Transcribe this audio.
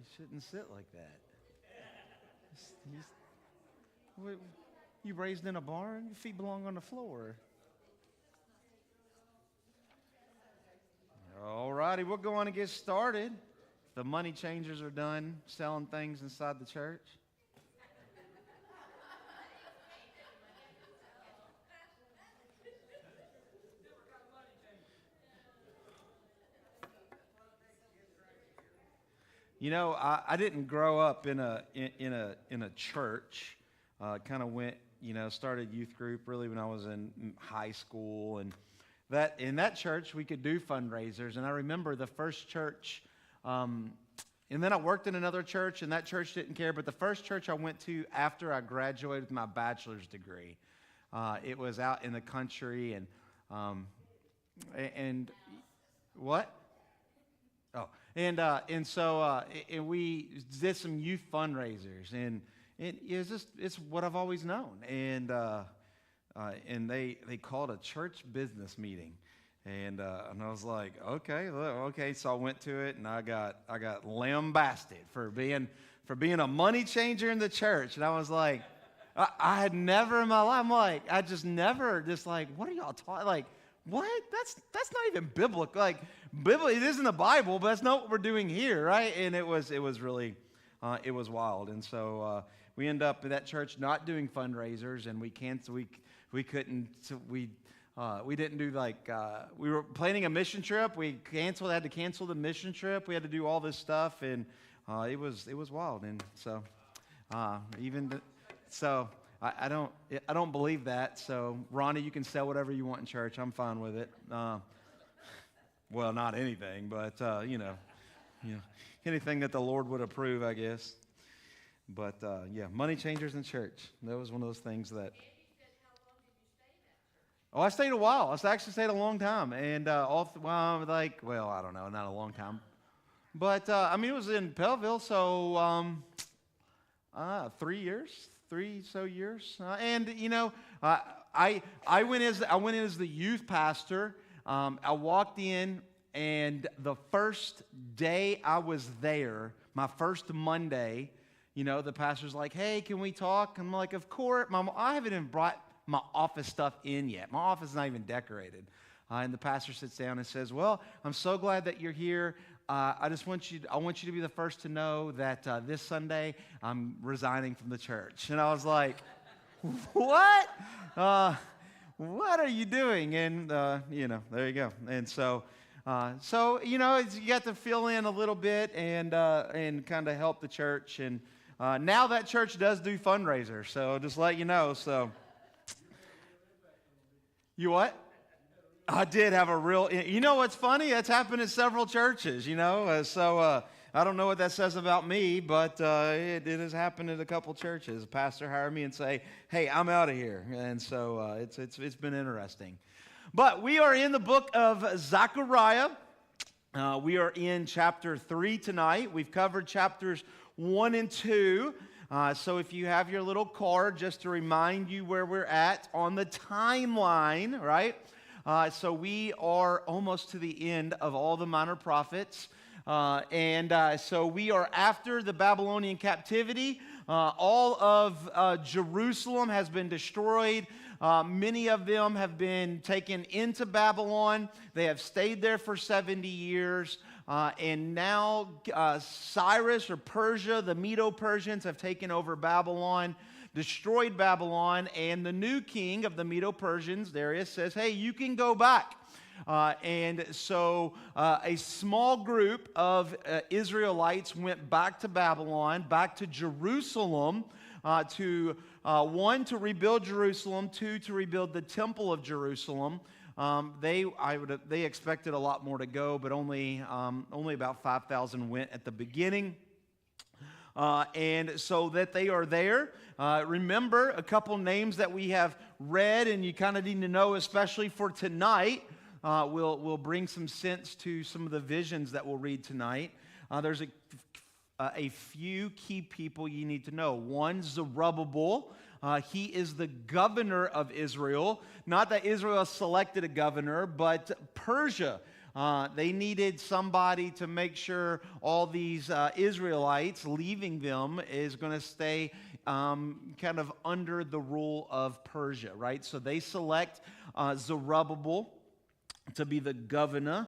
You shouldn't sit like that. You raised in a barn? Your feet belong on the floor. All righty, we're going to get started. The money changers are done selling things inside the church. You know, I didn't grow up in a church. Kind of went, started youth group really when I was in high school, and that in that church we could do fundraisers. And I remember the first church, and then I worked in another church, and that church didn't care. But the first church I went to after I graduated with my bachelor's degree, it was out in the country, and what? Oh, and so we did some youth fundraisers, and it's what I've always known, and they called a church business meeting, and I was like, okay, so I went to it, and I got lambasted for being a money changer in the church, and I was like, I had never in my life, I just never, what are y'all talking, like, what? That's not even biblical. Like, it is in the Bible, but that's not what we're doing here, right? And it was really, it was wild. And so we ended up at that church not doing fundraisers, and we canceled. We couldn't. We didn't do we were planning a mission trip. We had to cancel the mission trip. We had to do all this stuff, and it was wild. And so I don't believe that. So, Ronnie, you can sell whatever you want in church. I'm fine with it. Well, not anything, but anything that the Lord would approve, I guess. But money changers in church. That was one of those things that. Oh, I stayed a while. I actually stayed a long time, and I don't know, not a long time, but it was in Belleville, so 3 years. 3 so years, and I went in as the youth pastor. I walked in, and the first day I was there, my first Monday, the pastor's like, "Hey, can we talk?" I'm like, "Of course." I haven't even brought my office stuff in yet. My office is not even decorated, and the pastor sits down and says, "Well, I'm so glad that you're here. I want you to be the first to know that this Sunday I'm resigning from the church." And I was like, "What? What are you doing?" And there you go. And so you got to fill in a little bit and kind of help the church. And now that church does do fundraisers. So just let you know. So you what? I did have a real, what's funny? That's happened at several churches, so I don't know what that says about me, but it has happened at a couple churches. A pastor hired me and say, "Hey, I'm out of here," and so it's been interesting. But we are in the book of Zechariah. We are in chapter 3 tonight. We've covered chapters 1 and 2. So if you have your little card, just to remind you where we're at on the timeline, right? So we are almost to the end of all the minor prophets. So we are after the Babylonian captivity. All of Jerusalem has been destroyed. Many of them have been taken into Babylon. They have stayed there for 70 years. And now Cyrus or Persia, the Medo-Persians, have taken over Babylon, destroyed Babylon, and the new king of the Medo-Persians, Darius, says, "Hey, you can go back." And so a small group of Israelites went back to Babylon, back to Jerusalem, to rebuild Jerusalem, 2, to rebuild the temple of Jerusalem. They expected a lot more to go, but only about 5,000 went at the beginning. And so that they are there. Remember a couple names that we have read, and you kind of need to know, especially for tonight. Will bring some sense to some of the visions that we'll read tonight. There's a few key people you need to know. One, Zerubbabel. He is the governor of Israel. Not that Israel selected a governor, but Persia They needed somebody to make sure all these Israelites, leaving them is going to stay kind of under the rule of Persia, right? So they select Zerubbabel to be the governor